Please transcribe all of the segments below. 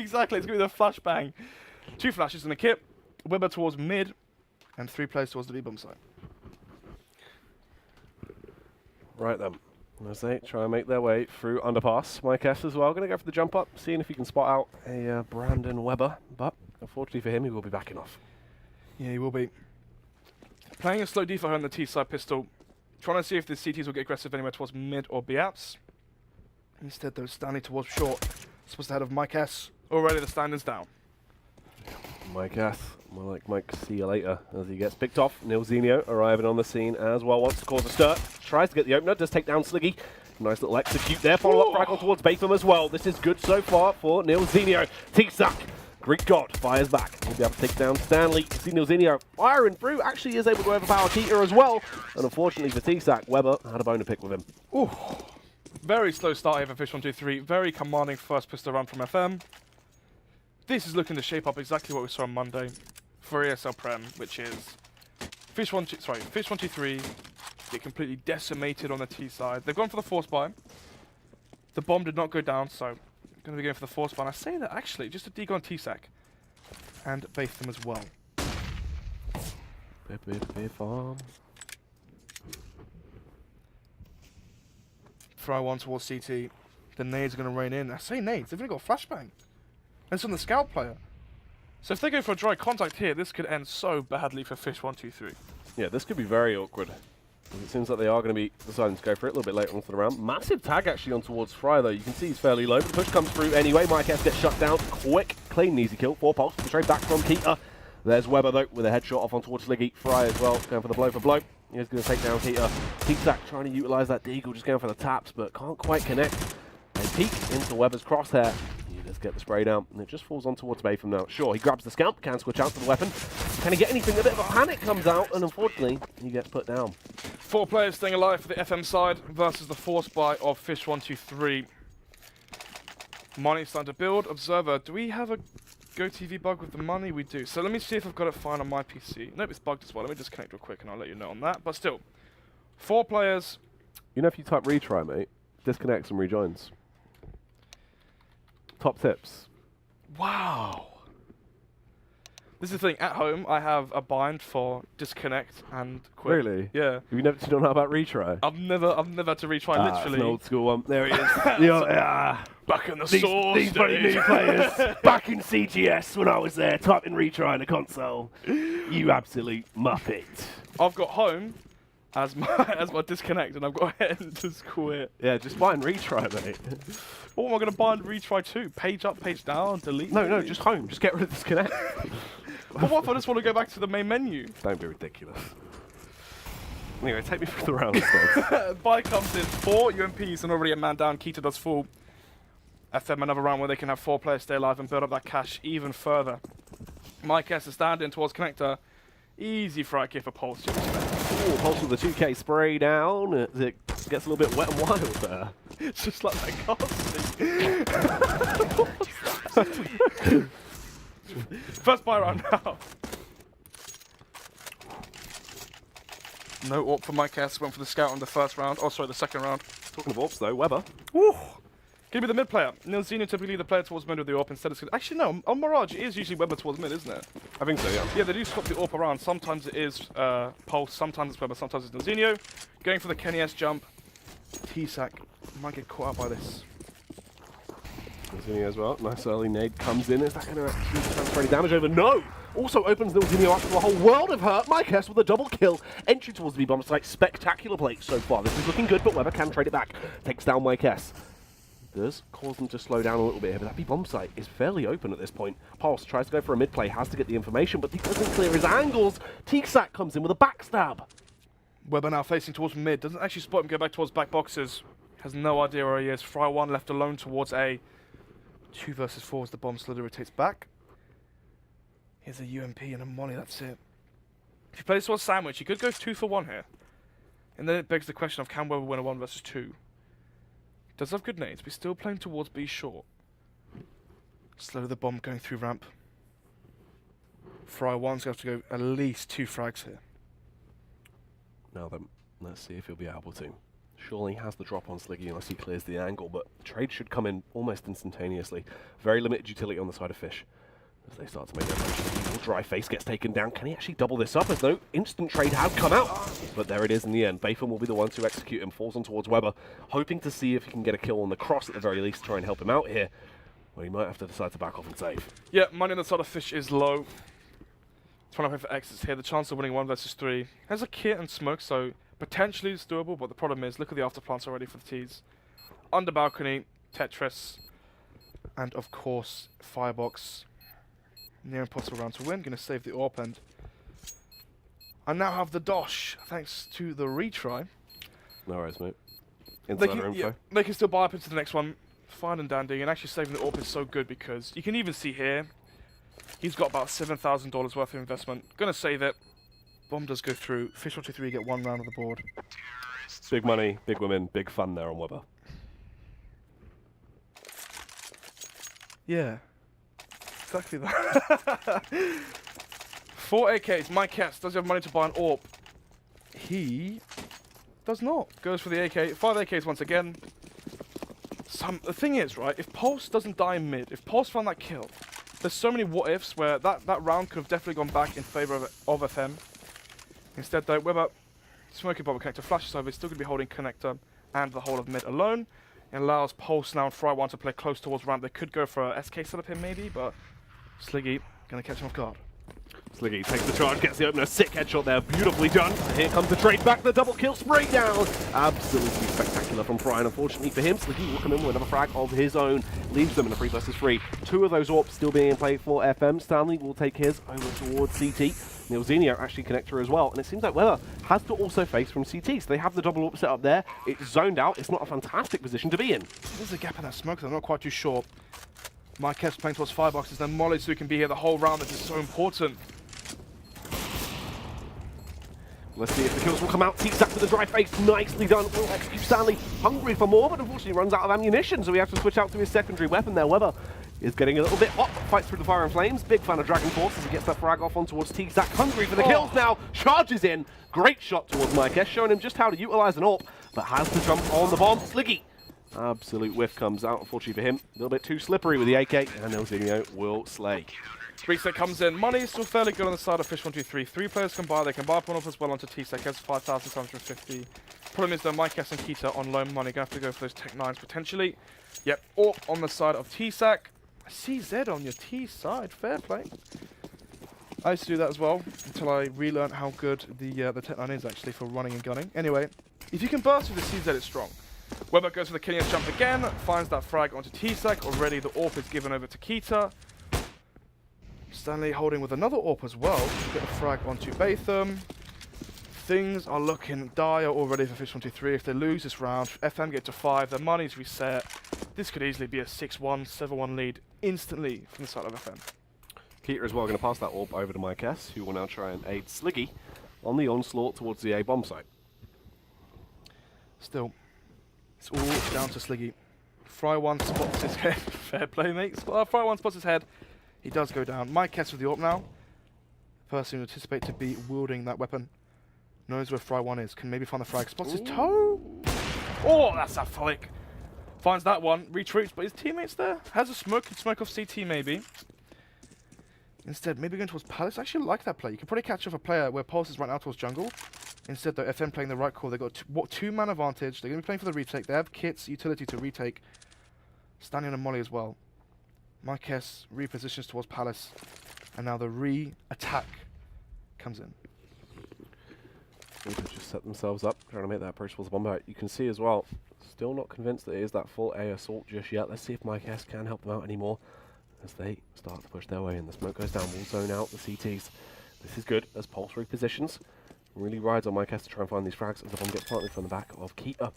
Exactly, it's going to be the flashbang. 2 flashes in the kit. Weber towards mid, and 3 players towards the B-bomb side. Right then. As they try and make their way through underpass. Mike S as well, going to go for the jump up, seeing if he can spot out a Brandon Weber, but unfortunately for him, he will be backing off. Yeah, he will be. Playing a slow default on the T-side pistol, trying to see if the CTs will get aggressive anywhere towards mid or B-apps. Instead, though, standing towards short, supposed ahead of Mike S. Already the stand is down. Mike S, more like Mike, see you later, as he gets picked off. Nilzinho arriving on the scene as well, wants to cause a stir, tries to get the opener, does take down Sliggy. Nice little execute there, follow-up frag on towards Batham as well. This is good so far for Nilzinho. T-Sack, Greek God, fires back. He'll be able to take down Stanley. You see Nilzinho firing through, actually is able to overpower Keita as well. And unfortunately for T-Sack, Weber had a bone to pick with him. Ooh. Very slow start here for Fish123, very commanding first pistol run from FM. This is looking to shape up exactly what we saw on Monday for ESL Prem, which is Fish123 get completely decimated on the T side. They've gone for the force buy. The bomb did not go down, so going to be going for the force buy. And I say that actually, just a dig on T-Sack and Batham as well. Throw one towards CT. The nades are going to rain in. I say nades, they've only got a flashbang. And it's on the scout player. So if they go for a dry contact here, this could end so badly for Fish123. Yeah, this could be very awkward. It seems like they are going to be deciding to go for it a little bit later onto the round. Massive tag actually on towards Fry though. You can see he's fairly low. The push comes through anyway. Mike S gets shut down quick. Clean and easy kill. 4 pulse. Straight back from Keita. There's Weber though with a headshot off on towards Sliggy. Fry as well going for the blow for blow. He's going to take down Keita. T-Sack trying to utilise that deagle, just going for the taps, but can't quite connect. They peek into Weber's crosshair. He does get the spray down, and it just falls on towards Batham now. Sure, he grabs the scalp, can switch out to the weapon. Can he get anything? A bit of a panic comes out, and unfortunately, he gets put down. 4 players staying alive for the FM side versus the force buy of Fish123. Money starting to build. Observer, do we have a GoTV bug with the money? We do. So let me see if I've got it fine on my PC. Nope, it's bugged as well. Let me just connect real quick and I'll let you know on that. But still, 4 players. You know, if you type retry, mate, disconnects and rejoins. Top tips. Wow. This is the thing. At home, I have a bind for disconnect and quit. Really? Yeah. Have you never don't know about retry? I've never had to retry. Literally. It's an old school one. There he is. Yeah. Back in the source. These bloody new players. Back in CGS when I was there, typing retry in the console. You absolute muppet. I've got home as my disconnect, and I've got head and just quit. Yeah, just bind retry, mate. What am I going to bind retry to? Page up, page down, delete? No, just home. Just get rid of disconnect. But what if I just want to go back to the main menu? Don't be ridiculous. Anyway, take me through the round, Stogs. Buy comes in 4 UMPs and already a man down. Keita does full. FM another round where they can have 4 players stay alive and build up that cash even further. Mike S is standing towards connector. Easy frag here for Pulse. Ooh, Pulse with the 2K spray down. It gets a little bit wet and wild there. It's just like that casting. First buy round now. No AWP for Mike S. Went for the scout on the first round. Oh, sorry, the second round. Talking of AWPs though, Weber. Woo! Gonna be the mid player. Nilzinho typically the player towards mid with the AWP instead of... Actually, no. On Mirage, it is usually Weber towards mid, isn't it? I think so, yeah. Yeah, they do swap the AWP around. Sometimes it is Pulse, sometimes it's Weber, sometimes it's Nilzinho. Going for the Kenny S jump. T-Sack might get caught out by this. Nilzinho as well. Nice early nade comes in. Is that going to actually transfer any damage over? No! Also opens Nilzinho up to a whole world of hurt. Mike S with a double kill. Entry towards the B-bomb site. Spectacular play so far. This is looking good, but Weber can trade it back. Takes down Mike S. Does cause them to slow down a little bit here, but that B-bomb site is fairly open at this point. Pulse tries to go for a mid-play, has to get the information, but he doesn't clear his angles. T-Sack comes in with a backstab. Weber now facing towards mid. Doesn't actually spot him go back towards back boxes. Has no idea where he is. Fry 1 left alone towards A. 2 versus 4 as the bomb slowly rotates back. Here's a UMP and a molly, that's it. If he plays towards Sandwich, he could go 2 for 1 here. And then it begs the question of can Weber win a 1 versus 2? Does have good nades, but he's still playing towards B short. Slow the bomb going through ramp. Fry 1's going to have to go at least 2 frags here. Now then, let's see if he'll be able to. Surely has the drop on Sliggy unless he clears the angle, but trade should come in almost instantaneously. Very limited utility on the side of Fish. As they start to make their approach, Dry Face gets taken down. Can he actually double this up? As no instant trade had come out. But there it is in the end. Bayfam will be the one to execute him. Falls on towards Weber, hoping to see if he can get a kill on the cross at the very least, try and help him out here. Well, he might have to decide to back off and save. Yeah, money on the side of Fish is low. Trying to play for exits here. The chance of winning 1 versus 3. Has a kit and smoke, so potentially it's doable, but the problem is, look at the afterplants already for the T's. Under balcony, Tetris, and of course, Firebox. Near impossible round to win. Going to save the AWP, and I now have the dosh, thanks to the retry. No worries, mate. Insider info. Yeah, they can still buy up into the next one. Fine and dandy, and actually saving the AWP is so good because you can even see here, he's got about $7,000 worth of investment. Going to save it. Bomb does go through. Fish123 get 1 round on the board. Big money, big women, big fun there on Weber. Yeah. Exactly that. 4 AKs. My Cats does he have money to buy an AWP? He does not. Goes for the AK. 5 AKs once again. The thing is, right, if Pulse doesn't die in mid, if Pulse found that kill, there's so many what-ifs where that round could have definitely gone back in favour of FM. Instead, though, Weber, smoking bomb connector, flashes over, he's still going to be holding connector and the whole of mid alone. It allows Pulse now and Fry1 to play close towards ramp. They could go for a SK setup here maybe, but Sliggy going to catch him off guard. Sliggy takes the charge, gets the opener, sick headshot there, beautifully done. Here comes the trade back, the double kill, spray down. Absolutely spectacular from Fry, and unfortunately for him, Sliggy will come in with another frag of his own, leaves them in a 3 versus 3. 2 of those AWPs still being played for FM. Stanley will take his over towards CT. Nilzinho actually connector as well, and it seems like Weber has to also face from CT, so they have the double AWP set up there. It's zoned out, it's not a fantastic position to be in. There's a gap in that smoke, I'm not quite too sure. Mike Kev's playing towards Fireboxes, then Molly, so he can be here the whole round. This is so important. Let's see if the kills will come out. T-Sack with the dry face, nicely done. Will execute Stanley, hungry for more, but unfortunately runs out of ammunition, so we have to switch out to his secondary weapon there. Weber is getting a little bit hot, fights through the fire and flames. Big fan of Dragon Force as he gets that frag off on towards T-Sack, hungry for the kills now. Charges in, great shot towards Mike, showing him just how to utilize an AWP, but has to jump on the bomb. Sliggy, absolute whiff comes out, unfortunately for him. A little bit too slippery with the AK, and Nilzinho will slay. Reset comes in. Money is still fairly good on the side of Fish123. 3 players can buy. They can buy up one off as well onto T-Sec. Has 5,750. Problem is though, Mike S and Kita on low money. Going to have to go for those Tech 9s potentially. Yep, or on the side of T-Sac. CZ on your T side. Fair play. I used to do that as well until I relearned how good the Tech 9 is actually for running and gunning. Anyway, if you can burst with the CZ, it's strong. Weber goes for the killing jump again. Finds that frag onto T-Sac. Already the AWP is given over to Kita. Stanley holding with another AWP as well to get a frag onto Baytham. Things are looking dire already for Fish123. If they lose this round, FM get to 5, their money's reset. This could easily be a 6-1, 7-1 lead instantly from the side of FM. Keita as well going to pass that AWP over to Mike S, who will now try and aid Sliggy on the onslaught towards the A bomb site. Still, it's all down to Sliggy. Fry1 spots his head. Fair play, mate. Fry1 spots his head. He does go down. Mike S with the AWP now. Person who anticipate to be wielding that weapon knows where Fry1 is. Can maybe find the frag. Spots his toe. Oh, that's a flick. Finds that one. Retreats, but his teammate's there. Has a smoke. Can smoke off CT maybe. Instead, maybe going towards Palace. I actually like that play. You can probably catch off a player where Pulse is right now towards jungle. Instead, though, FM playing the right call. They've got 2-man advantage. They're going to be playing for the retake. They have kits, utility to retake. Standing on a molly as well. Mike S repositions towards Palace, and now the re-attack comes in. They just set themselves up, trying to make that approach towards the bomb. You can see as well, still not convinced that it is that full A assault just yet. Let's see if Mike S can help them out anymore as they start to push their way in. The smoke goes down, will zone out the CTs. This is good as Pulse repositions. Really rides on Mike S to try and find these frags as the bomb gets planted from the back of Keita.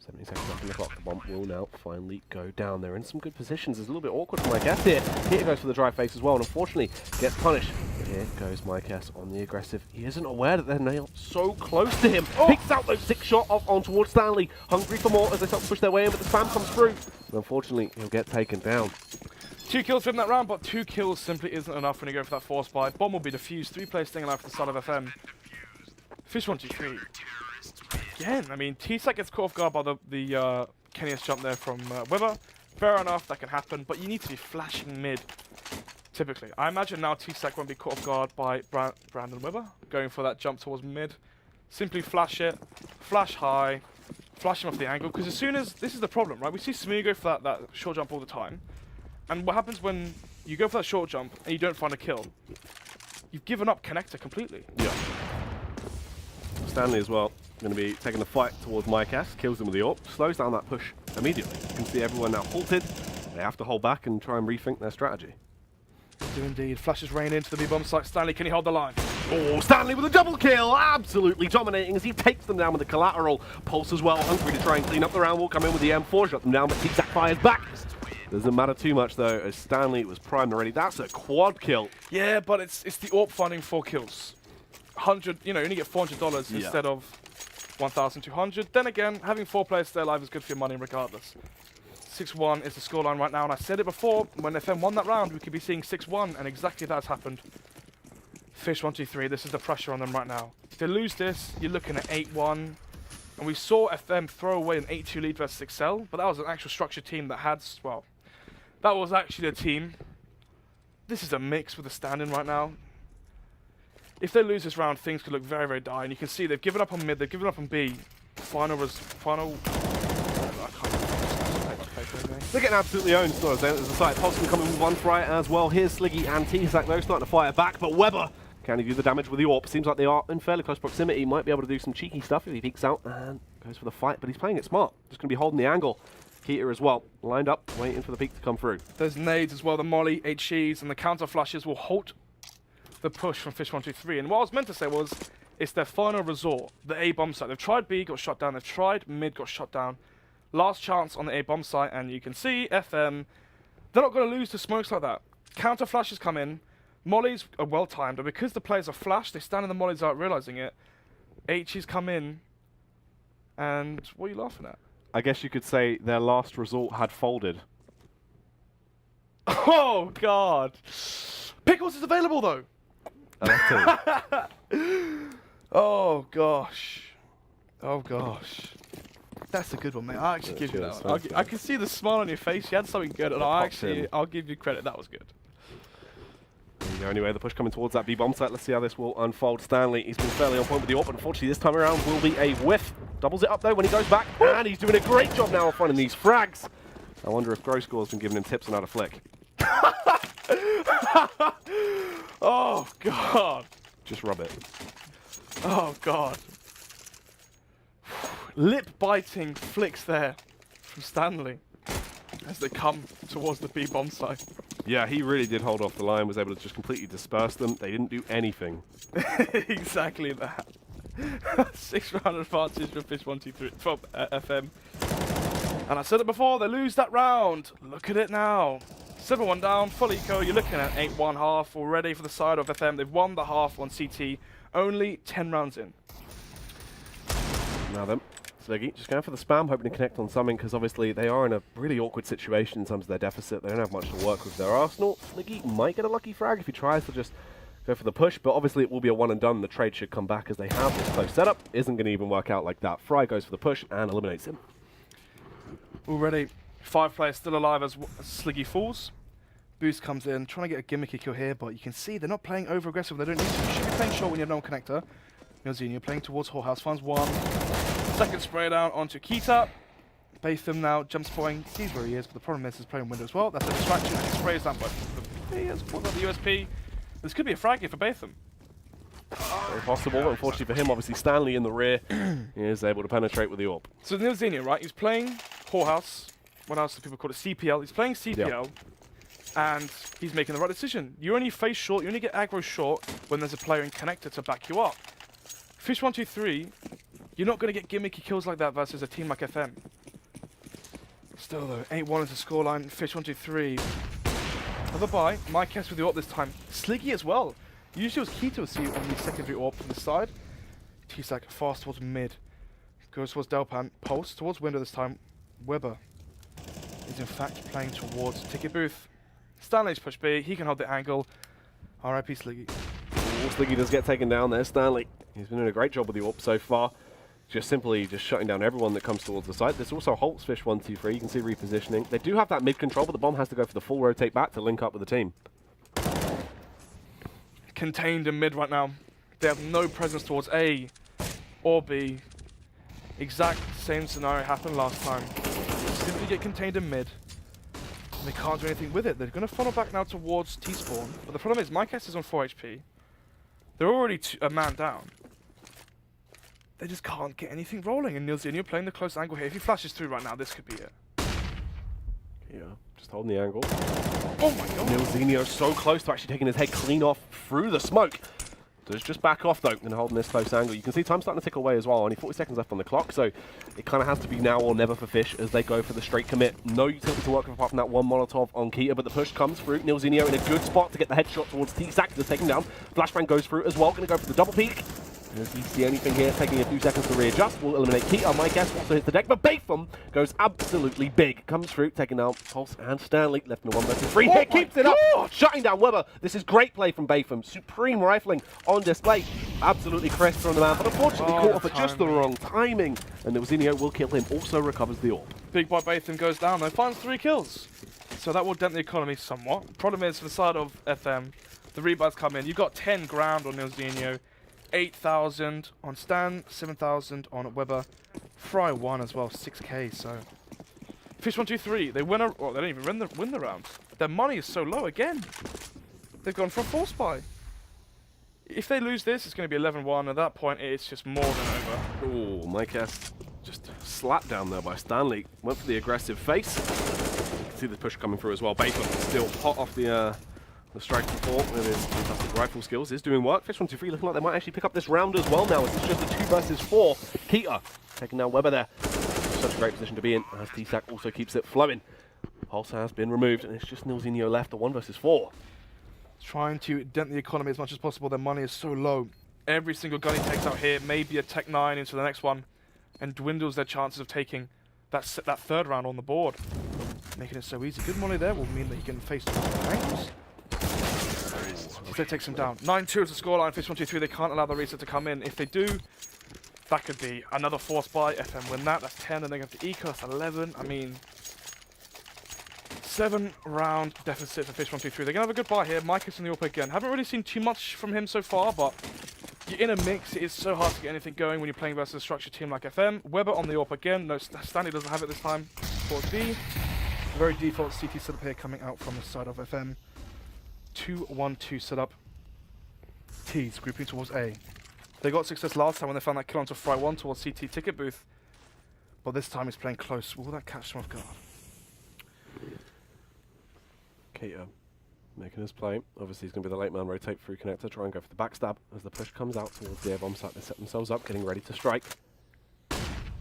70 seconds left on the clock. The bomb will now finally go down. They're in some good positions. It's a little bit awkward for Mike S here. Here goes for the dry face as well, and unfortunately gets punished. Here goes Mike S on the aggressive. He isn't aware that they're now so close to him. Oh. Picks out those 6 shot off on towards Stanley. Hungry for more as they start to push their way in, but the spam comes through. And unfortunately, he'll get taken down. 2 kills from that round, but 2 kills simply isn't enough when you go for that force buy. Bomb will be defused. 3 players staying alive for the side of FM. Fish123 again, I mean, T-Sack gets caught off guard by the Kenny's jump there from Weber. Fair enough, that can happen, but you need to be flashing mid, typically. I imagine now T-Sack won't be caught off guard by Brandon Weber, going for that jump towards mid. Simply flash it, flash high, flash him off the angle, because as soon as, this is the problem, right? We see Smooth go for that short jump all the time, and what happens when you go for that short jump and you don't find a kill? You've given up connector completely. Yeah. Stanley as well, going to be taking the fight towards MyCast, kills him with the AWP, slows down that push immediately. You can see everyone now halted. They have to hold back and try and rethink their strategy. Do indeed. Flashes rain into the B-bomb site. Stanley, can he hold the line? Oh, Stanley with a double kill, absolutely dominating as he takes them down with the collateral. Pulse as well, hungry to try and clean up the round. Will come in with the M4, shut them down, but T-Sack fires back. Doesn't matter too much though, as Stanley was primed already. That's a quad kill. Yeah, but it's the AWP finding 4 kills. 100, you only get $400 instead of 1,200. Then again, having 4 players stay alive is good for your money regardless. 6-1 is the scoreline right now, and I said it before, when FM won that round, we could be seeing 6-1, and exactly that has happened. Fish123, this is the pressure on them right now. If they lose this, you're looking at 8-1, and we saw FM throw away an 8-2 lead versus Excel, but that was an actual structured team that had, well, that was actually a team. This is a mix with the stand-in right now. If they lose this round, things could look very, very dire, and you can see they've given up on mid, they've given up on B. Final. They're getting absolutely owned. It's not as there's a side. Pulse coming with one try as well. Here's Sliggy and T-Sack though, starting to fire back, but Weber can he do the damage with the AWP? Seems like they are in fairly close proximity. Might be able to do some cheeky stuff if he peeks out and goes for the fight, but he's playing it smart. Just going to be holding the angle. Keeter as well, lined up, waiting for the peek to come through. There's nades as well, the molly, HEs, and the counter flashes will halt the push from Fish123. And what I was meant to say was, it's their final resort, the A bomb site. They've tried B, got shot down. They've tried mid, got shot down. Last chance on the A bomb site, and you can see FM, they're not going to lose to smokes like that. Counter flashes come in, mollies are well timed, and because the players are flashed, they stand in the mollies out realizing it. HEs come in, and what are you laughing at? I guess you could say their last resort had folded. Oh God! Pickles is available though. Oh gosh! Oh gosh! That's a good one, mate. I'll actually give you that one. I can see the smile on your face. You had something good, and I'll give you credit. That was good. Anyway, the push coming towards that B-bomb site. Let's see how this will unfold. Stanley, he's been fairly on point with the AWP, but unfortunately this time around will be a whiff. Doubles it up though when he goes back, and he's doing a great job now of finding these frags. I wonder if Groscore's been giving him tips on how to flick. Oh God! Just rub it. Oh God! Lip-biting flicks there from Stanley as they come towards the B-bomb site. Yeah, he really did hold off the line, was able to just completely disperse them. They didn't do anything. Exactly that. 6-round advantage for Fish123 from FM. And I said it before, they lose that round. Look at it now. 7-1 down, full eco. You're looking at 8-1 half already for the side of FM. They've won the half on CT, only 10 rounds in. Now then, Sliggy just going for the spam, hoping to connect on something, because obviously they are in a really awkward situation in terms of their deficit. They don't have much to work with their arsenal. Sliggy might get a lucky frag if he tries to just go for the push, but obviously it will be a one and done. The trade should come back as they have this close setup. Isn't going to even work out like that. Fry goes for the push and eliminates him. Already 5 players still alive as Sliggy falls. Boost comes in, trying to get a gimmicky kill here, but you can see they're not playing over aggressive. They don't need to. You should be playing short when you have no connector. You're playing towards Whorehouse, finds one. Second spray down onto Keita. Batham now jump spotting, sees where he is, but the problem is he's playing window as well. That's a distraction, and he sprays down both. He has pulled out the USP. This could be a frag here for Batham. Very possible. Unfortunately for him, obviously Stanley in the rear he is able to penetrate with the AWP. So Nilzenia, right? He's playing Whorehouse. What else do people call it? CPL. He's playing CPL, and he's making the right decision. You only face short, you only get aggro short when there's a player in connector to back you up. Fish123, you're not going to get gimmicky kills like that versus a team like FM. Still though, 8-1 is the scoreline. Fish123. Have a buy. MyCast with the AWP this time. Sliggy as well. Usually it was Keita with on the secondary AWP from the side. T-Sack fast towards mid. Goes towards Delpan. Pulse towards window this time. Weber is in fact playing towards Ticket Booth. Stanley's push B. He can hold the angle. RIP Sliggy. Sliggy does get taken down there. Stanley, he's been doing a great job with the AWP so far. just simply shutting down everyone that comes towards the site. This also halts Fish123. You can see repositioning. They do have that mid control, but the bomb has to go for the full rotate back to link up with the team. Contained in mid right now. They have no presence towards A or B. Exact same scenario happened last time. They simply get contained in mid. And they can't do anything with it. They're going to funnel back now towards T-spawn. But the problem is, MyCast is on 4 HP. They're already a man down. They just can't get anything rolling. And Nilzinho playing the close angle here. If he flashes through right now, this could be it. Yeah, just holding the angle. Oh my god. Nilzinho so close to actually taking his head clean off through the smoke. Does just back off though and holding this close angle. You can see time starting to tick away as well. Only 40 seconds left on the clock, so it kind of has to be now or never for Fish as they go for the straight commit. No utility to work with apart from that one Molotov on Keita, but the push comes through. Nilzinho in a good spot to get the headshot towards T-Sack. Just taking down. Flashbang goes through as well. Going to go for the double peek. And if you see anything here, taking a few seconds to readjust, will eliminate Keita. My guess also hits the deck, but Bayfum goes absolutely big. Comes through, taking out Pulse and Stanley. Left in a 1-3 hit, keeps it up, shutting down Weber. This is great play from Bayfum. Supreme rifling on display. Absolutely crisp from the man, but unfortunately caught off at just the wrong timing. And Nilzinho will kill him, also recovers the orb. Big boy Bayfum goes down though, finds 3 kills. So that will dent the economy somewhat. Problem is, for the side of FM, the rebuys come in. You've got 10 grand on Nilzinho. 8,000 on Stan, 7,000 on Weber, Fry 1 as well, 6k. So Fish123, they win well, they don't even win the round. Their money is so low again. They've gone for a force buy. If they lose this, it's going to be 11-1. At that point, it's just more than over. Oh, Mycast just slapped down there by Stanley. Went for the aggressive face. You can see the push coming through as well. Bayfum still hot off the strike before with his fantastic rifle skills is doing work. Fish123 looking like they might actually pick up this round as well now. It's just a 2 versus 4. Keita taking down Weber there. Such a great position to be in as T-Sack also keeps it flowing. Pulse has been removed and it's just Nilzinho left, a 1 versus 4. Trying to dent the economy as much as possible. Their money is so low. Every single gun he takes out here, maybe a Tech 9 into the next one, and dwindles their chances of taking that 3rd round on the board. Making it so easy. Good money there will mean that he can face 2 angles. That takes him down. 9-2 is the scoreline. Fish123, they can't allow the reset to come in. If they do, that could be another force buy. FM win that. That's 10, and they go to Eco. That's 11. I mean, 7-round deficit for Fish123. They're going to have a good buy here. Mike is in the AWP again. Haven't really seen too much from him so far, but you're in a mix. It is so hard to get anything going when you're playing versus a structured team like FM. Weber on the AWP again. No, Stanley doesn't have it this time. Towards B. Very default CT setup here coming out from the side of FM. 2-1-2 setup. T's grouping towards A. They got success last time when they found that kill onto Fry 1 towards CT ticket booth. But this time he's playing close. Will that catch him off guard? Keita making his play. Obviously he's going to be the late man rotate through connector, try and go for the backstab as the push comes out towards the A-bomb site. They set themselves up, getting ready to strike.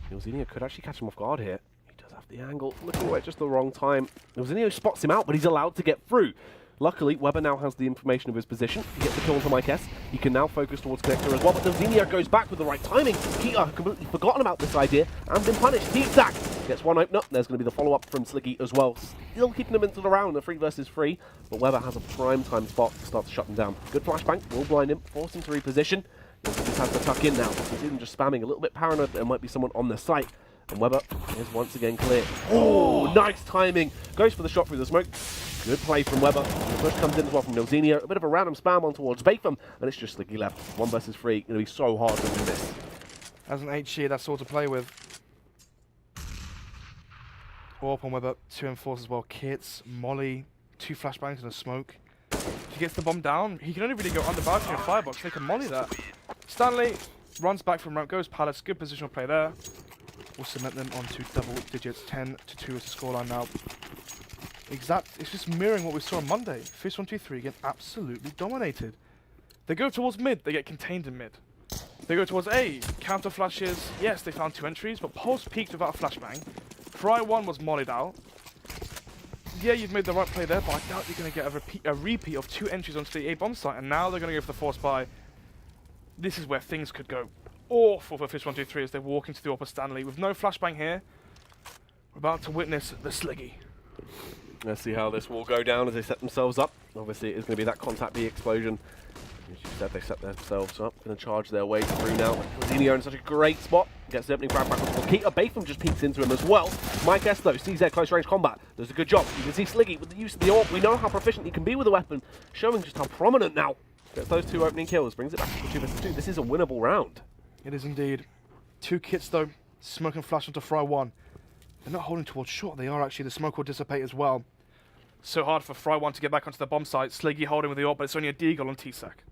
Nilzinho could actually catch him off guard here. He does have the angle, looking away at just the wrong time. Nilzinho spots him out, but he's allowed to get through. Luckily, Weber now has the information of his position. He gets the kill onto Mycast. He can now focus towards connector as well, but Nilzinho goes back with the right timing. Keita had completely forgotten about this idea and been punished. T-Sack gets one open up. There's going to be the follow-up from Slicky as well. Still keeping them into the round, a 3 versus 3, but Weber has a prime time spot to start to shut them down. Good flashbang, will blind him, force him to reposition. He just has to tuck in now. He's even just spamming, a little bit paranoid that there might be someone on the site. And Weber is once again clear. Oh, nice timing. Goes for the shot through the smoke. Good play from Weber. The push comes in as well from Nilzinho. A bit of a random spam on towards Bayfum, and it's just Slicky left. 1 versus 3. Going to be so hard to win this. As an HG, that's all to play with. Warp on Weber, 2 and 4s as well. Kits, Molly, 2 flashbangs and a smoke. If he gets the bomb down, he can only really go under balcony and firebox. They can Molly that. Stanley runs back from ramp, goes Palace. Good positional play there. Will cement them onto double digits. 10-2 is the scoreline now. It's just mirroring what we saw on Monday. Fish123 get absolutely dominated. They go towards mid, they get contained in mid. They go towards A, counter flashes. Yes, they found 2 entries, but Pulse peaked without a flashbang. Fry 1 was mollied out. Yeah, you've made the right play there, but I doubt you're going to get a repeat of 2 entries onto the A bomb site, and now they're going to go for the force buy. This is where things could go awful for Fish123 as they walk into the upper Stanley. With no flashbang here, we're about to witness the Sliggy. Let's see how this will go down as they set themselves up. Obviously, it's going to be that contact B explosion. As you said, they set themselves up, going to charge their way through now. Zinio in such a great spot. Gets the opening frag back on Keita. Batham just peeks into him as well. Mike S, though, sees their close range combat. Does a good job. You can see Sliggy with the use of the AWP. We know how proficient he can be with a weapon, showing just how prominent now. Gets those 2 opening kills, brings it back to 2 versus 2. This is a winnable round. It is indeed. 2 kits, though. Smoke and flash onto Fry1. They're not holding towards short. They are actually. The smoke will dissipate as well. So hard for Fry1 to get back onto the bomb site. Sliggy holding with the AWP, but it's only a deagle on T-Sac.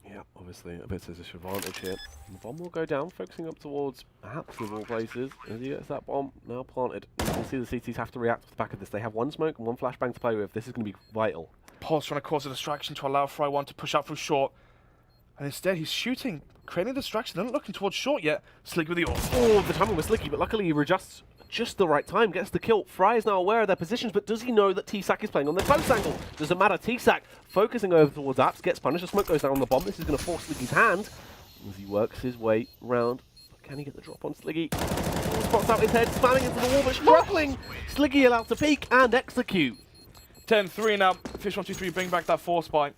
Yeah, obviously a bit of disadvantage here. The bomb will go down, focusing up towards perhaps of all places. As he gets that bomb now planted, you can see the CTs have to react off the back of this. They have 1 smoke and 1 flashbang to play with. This is going to be vital. Paul's trying to cause a distraction to allow Fry1 to push out through short. And instead he's shooting, creating a distraction. They're not looking towards short yet. Sliggy with the AWP. Oh, the timing was Sliggy, but luckily he adjusts just the right time, gets the kill. Fry is now aware of their positions, but does he know that T-Sac is playing on the close angle? Doesn't matter. T-Sac focusing over towards Apps, gets punished. The smoke goes down on the bomb. This is going to force Sliggy's hand as he works his way round. But can he get the drop on Sliggy? Spots out his head, spamming into the wall, but struggling. Sliggy allowed to peek and execute. 10-3 now. Fish123 bring back that force buy.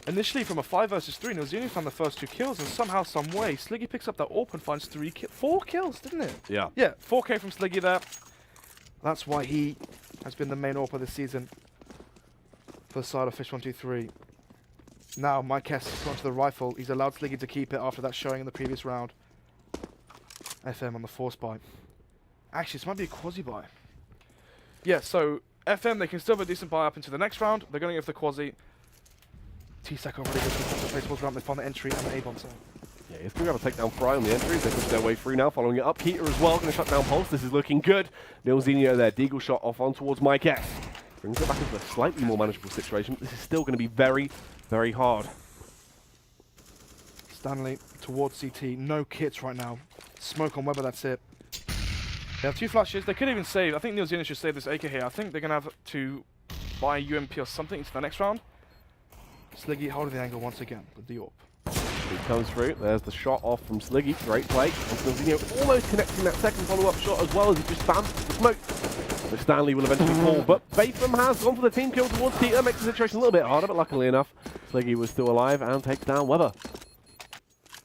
Initially from a 5 versus 3, Nilzini found the first 2 kills, and somehow, some way, Sliggy picks up that AWP and finds 4 kills, didn't it? Yeah. Yeah, 4K from Sliggy there. That's why he has been the main AWPer this season for the side of Fish123. Now, Mike S has gone to the rifle. He's allowed Sliggy to keep it after that showing in the previous round. FM on the force buy. Actually, this might be a quasi buy. Yeah, so FM, they can still have a decent buy up into the next round. They're going to go for the quasi. T-Sac already goes to the place towards ramp. They found the entry and the A-bomb zone. Yeah, he's going to have a takedown Fry on the entries. They push their way through now, following it up. Keita as well, going to shut down Pulse. This is looking good. Nilzinho there, Deagle shot off on towards Mike S. Brings it back into a slightly more manageable situation. This is still going to be very, very hard. Stanley towards CT. No kits right now. Smoke on Weber, that's it. They have 2 flashes. They could even save. I think Nilzinho should save this AK here. I think they're going to have to buy UMP or something into the next round. Sliggy holding the angle once again with the AWP. He comes through. There's the shot off from Sliggy. Great play. And Nilzinho almost connecting that second follow-up shot as well as he just spams the smoke. So Stanley will eventually fall. But Batham has gone for the team kill towards Keita. Makes the situation a little bit harder, but luckily enough, Sliggy was still alive and takes down Weber.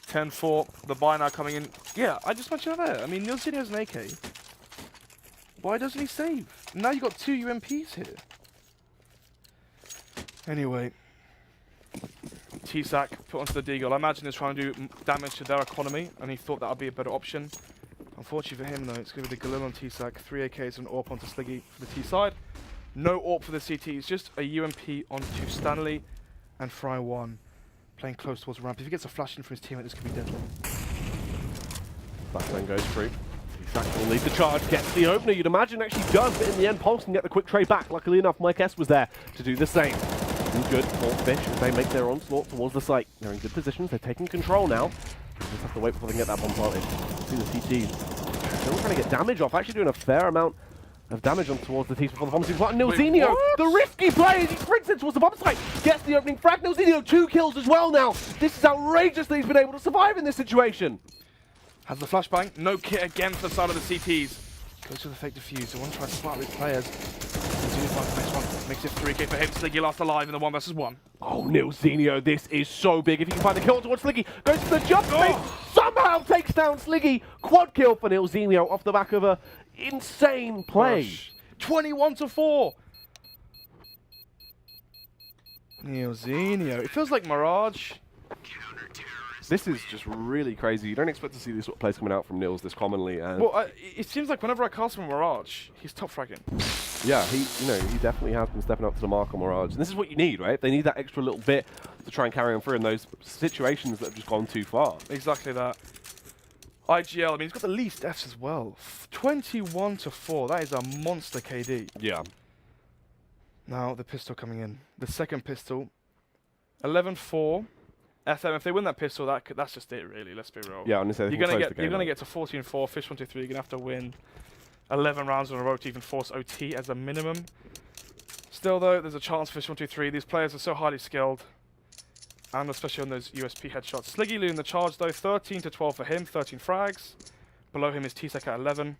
10-4. The buy now coming in. Yeah, I just mentioned that there. I mean, Nilzinho has an AK. Why doesn't he save? Now you've got 2 UMPs here. Anyway. T-Sac put onto the Deagle. I imagine he's trying to do damage to their economy, and he thought that would be a better option. Unfortunately for him, though, it's going to be the Galil on T-Sac, 3 AKs and AWP onto Sliggy for the T side. No AWP for the CT, it's just a UMP onto Stanley and Fry1 playing close towards the ramp. If he gets a flash in from his teammate, this could be deadly. That then goes through. T-Sac will lead the charge, gets the opener. You'd imagine actually does, but in the end, Pulse can get the quick trade back. Luckily enough, Mike S was there to do the same. Good for Fish as they make their onslaught towards the site. They're in good positions, they're taking control now. They just have to wait before they can get that bomb planted. See the CTs still trying to get damage off, actually doing a fair amount of damage on towards the T's before the bomb's being planted. Nilzinho, the risky play as he sprints in towards the bomb site, gets the opening frag. Nilzinho, 2 kills as well now. This is outrageous that he's been able to survive in this situation. Has the flashbang, no kit again for the side of the CTs. Goes to the fake defuse, they want to try to spot these players. Next one makes it 3K for him. Sliggy last alive in the 1 versus 1. Oh, Nilzinho, this is so big. If he can find the kill towards Sliggy, goes to the jump space, somehow takes down Sliggy. Quad kill for Nilzinho off the back of a insane play. 21-4. Nilzinho. It feels like Mirage. This is just really crazy. You don't expect to see this sort of plays coming out from Nils this commonly. And well, it seems like whenever I cast him Mirage, he's top fragging. Yeah, he definitely has been stepping up to the mark on Mirage. And this is what you need, right? They need that extra little bit to try and carry on through in those situations that have just gone too far. Exactly that. IGL, I mean, he's got the least Fs as well. 21-4. That is a monster KD. Yeah. Now the pistol coming in. The second pistol. 11-4. FM, if they win that pistol, that's just it, really. Let's be real. Yeah, honestly, you're gonna get to 14-4. Fish123. You're gonna have to win 11 rounds in a row to even force OT as a minimum. Still, though, there's a chance for Fish123. These players are so highly skilled, and especially on those USP headshots. Sliggy leading the charge, though. 13-12 for him. 13 frags. Below him is T-Sac at 11.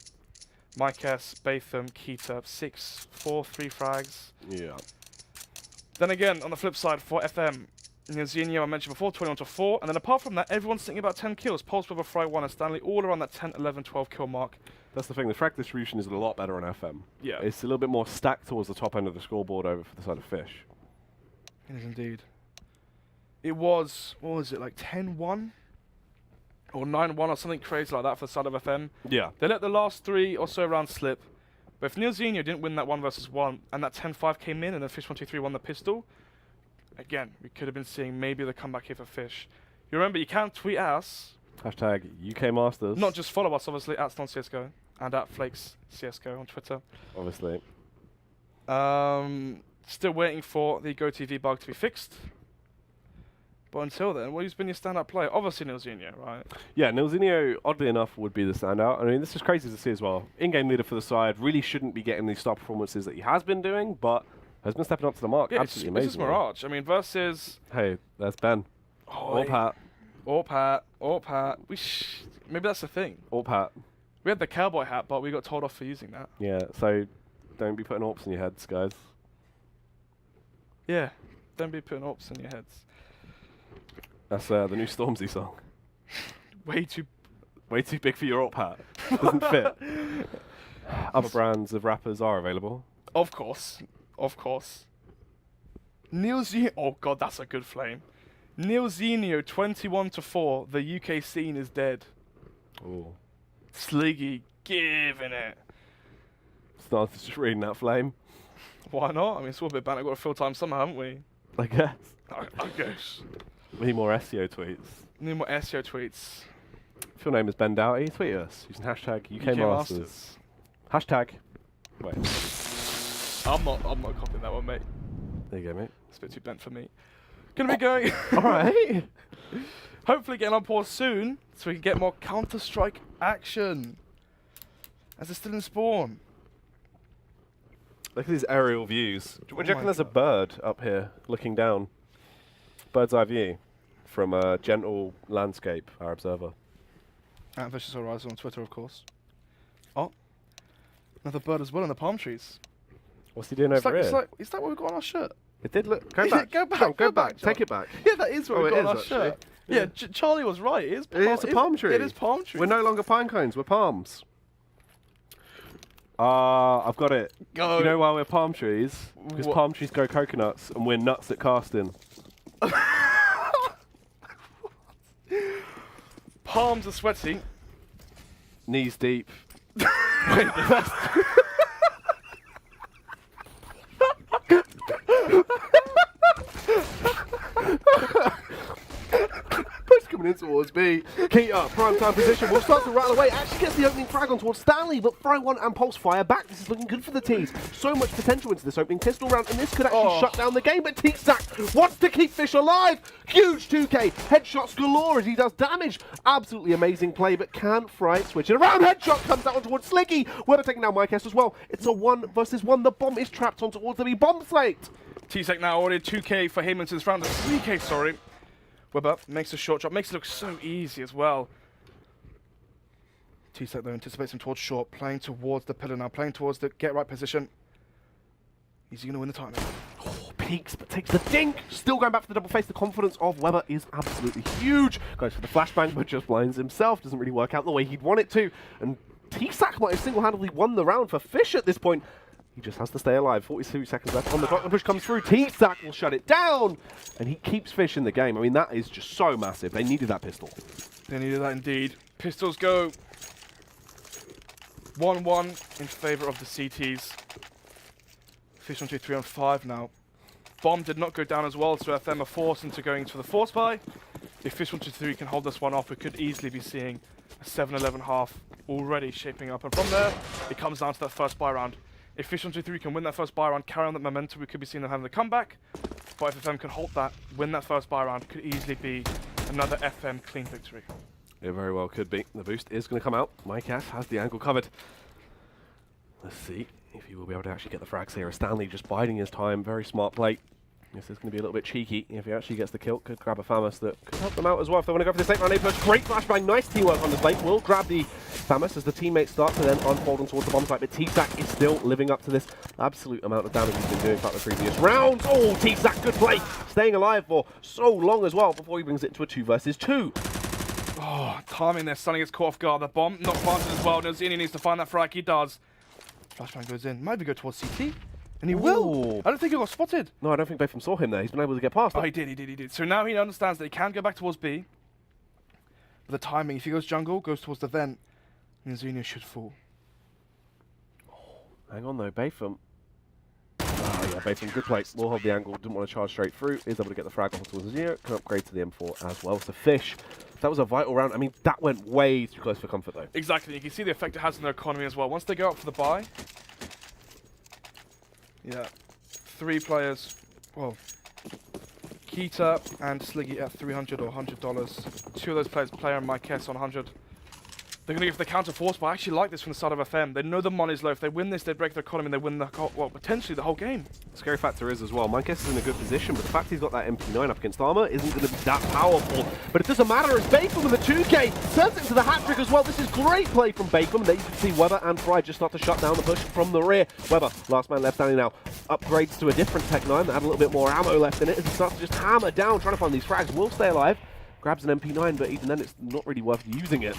Mike S, Batham, Keita, 6, 4, 3 frags. Yeah. Then again, on the flip side, for FM, Zinio, I mentioned before, 21-4. And then apart from that, everyone's sitting about 10 kills. Pulse with a Fry 1 and Stanley all around that 10, 11, 12 kill mark. That's the thing. The frag distribution is a lot better on FM. Yeah. It's a little bit more stacked towards the top end of the scoreboard over for the side of Fish. It is indeed. It was, what was it, like 10-1? Or 9-1 or something crazy like that for the side of FM. Yeah. They let the last 3 or so rounds slip. But if Zinio didn't win that 1 versus 1 and that 10-5 came in and then Fish123 won the pistol, again, we could have been seeing maybe the comeback here for Fish. You remember, you can tweet at us. Hashtag UK Masters. Not just follow us, obviously, at StonCSGO and at FlakesCSGO on Twitter. Obviously. Still waiting for the GoTV bug to be fixed. But until then, who's been your standout player? Obviously, Nilzinho, right? Yeah, Nilzinho, oddly enough, would be the standout. I mean, this is crazy to see as well. In-game leader for the side, really shouldn't be getting these star performances that he has been doing, but has been stepping up to the mark. Yeah, Absolutely this is amazing. Mirage. I mean, versus... Hey, there's Ben. Or Pat. Or Pat. Or Pat. Maybe that's the thing. Or Pat. We had the cowboy hat, but we got told off for using that. Yeah, so don't be putting AWPs in your heads, guys. Yeah, don't be putting AWPs in your heads. That's the new Stormzy song. Way too big for your AWP hat. Doesn't fit. Other brands of rappers are available. Of course. Of course. Nilzinho. Oh god, that's a good flame. Nilzinho 21-4. The UK scene is dead. Ooh. Sliggy giving it. Started just reading that flame. Why not? I mean, it's all a bit bad. I've got to fill time somehow, haven't we? I guess. I guess. We need more SEO tweets. Need more SEO tweets. If your name is Ben Doughty, tweet us using hashtag UK Masters. Hashtag. Wait. I'm not copying that one, mate. There you go, mate. It's a bit too bent for me. Gonna be going. Alright. Hopefully getting on pause soon so we can get more Counter-Strike action. As it's still in spawn. Look at these aerial views. Do you reckon there's a God. bird up here looking down? Bird's eye view from a gentle landscape, our observer. At Vicious Horizon on Twitter, of course. Oh. Another bird as well in the palm trees. What's he doing over here? Is that what we've got on our shirt? It did look. Go back. Go back. Take it back. Yeah, that is what we've got on our actually. shirt. Yeah, Charlie was right. It is a palm tree. It is palm tree. We're no longer pine cones, we're palms. I've got it. Go. You know why we're palm trees? Because What? palm trees grow coconuts and we're nuts at casting. Palms are sweaty. Knees deep. Wait, that's Push coming in towards me. Keita, prime time position. Will start to rattle away. Actually gets the opening frag on towards Stanley, but Fry 1 and Pulse fire back. This is looking good for the T's. So much potential into this opening pistol round, and this could actually shut down the game. But T-Sack wants to keep Fish alive. Huge 2K. Headshots galore as he does damage. Absolutely amazing play, but can Fry switch it around? Headshot comes out towards Sliggy. We're taking now Mike S as well. It's a 1 versus 1. The bomb is trapped on towards the B bomb slate. T-Sec now ordered 2K for him into this round. 3K, sorry. Weber makes a short drop, makes it look so easy as well. T-Sec though anticipates him towards short, playing towards the pillar now, playing towards the get right position. Is he going to win the title? Oh, peaks, but takes the dink. Still going back for the double face. The confidence of Weber is absolutely huge. Goes for the flashbang, but just blinds himself. Doesn't really work out the way he'd want it to. And T-Sack might have single-handedly won the round for Fish at this point. He just has to stay alive. 42 seconds left on the clock. The push comes through. T-Sack will shut it down. And he keeps Fish in the game. I mean, that is just so massive. They needed that pistol. They needed that indeed. Pistols go 1-1 in favour of the CTs. Fish123 on 5 now. Bomb did not go down as well, so FM are forced into going to the force buy. If Fish123 can hold this one off, we could easily be seeing a 7-11 half already shaping up. And from there, it comes down to that first buy round. If Fish123 can win that first buy round, carry on that momentum, we could be seeing them having the comeback. But if FM can hold that, win that first buy round, could easily be another FM clean victory. It very well could be. The boost is going to come out. Mike S has the angle covered. Let's see if he will be able to actually get the frags here. Stanley just biding his time. Very smart play. This is going to be a little bit cheeky if he actually gets the kill. Could grab a Famas that could help them out as well if they want to go for this 8-round A push. Great flashbang, nice teamwork on the plate. Will grab the Famas as the teammates start to then unfold on towards the bomb site, but T-Sack is still living up to this absolute amount of damage he's been doing throughout the previous rounds. Oh, T-Sack, good play. Staying alive for so long as well before he brings it to a 2 versus 2. Oh, timing there, stunning his caught off guard. The bomb not planted as well. Nozini needs to find that frag. He does. Flashbang goes in. Might be go towards CT. And he will. I don't think he got spotted. No, I don't think Batham saw him there. He's been able to get past. Oh, he did. So now he understands that he can go back towards B. But the timing, if he goes jungle, goes towards the vent, Nozini should fall. Hang on though, Batham. Oh yeah, Batham, good play. Will hold the angle, didn't want to charge straight through. Is able to get the frag off towards the 0. Can upgrade to the M4 as well. So Fish, that was a vital round. I mean, that went way too close for comfort though. Exactly. You can see the effect it has on their economy as well. Once they go up for the buy, yeah, 3 players. Well, Keita and Sliggy at $300 or $100. 2 of those players, Player and Mykes on 100. They're going to go for the counter force, but I actually like this from the side of FM. They know the money's low. If they win this, they break their economy and they win the potentially the whole game. Scary factor is as well, Mykes is in a good position, but the fact he's got that MP9 up against armor isn't going to be that powerful. But it doesn't matter as Batham with the 2K turns it into the hat-trick as well. This is great play from Batham. There you can see Weber and Fry just start to shut down the push from the rear. Weber, last man left standing now, upgrades to a different Tech 9 that had a little bit more ammo left in it as he starts to just hammer down, trying to find these frags. Will stay alive, grabs an MP9, but even then it's not really worth using it.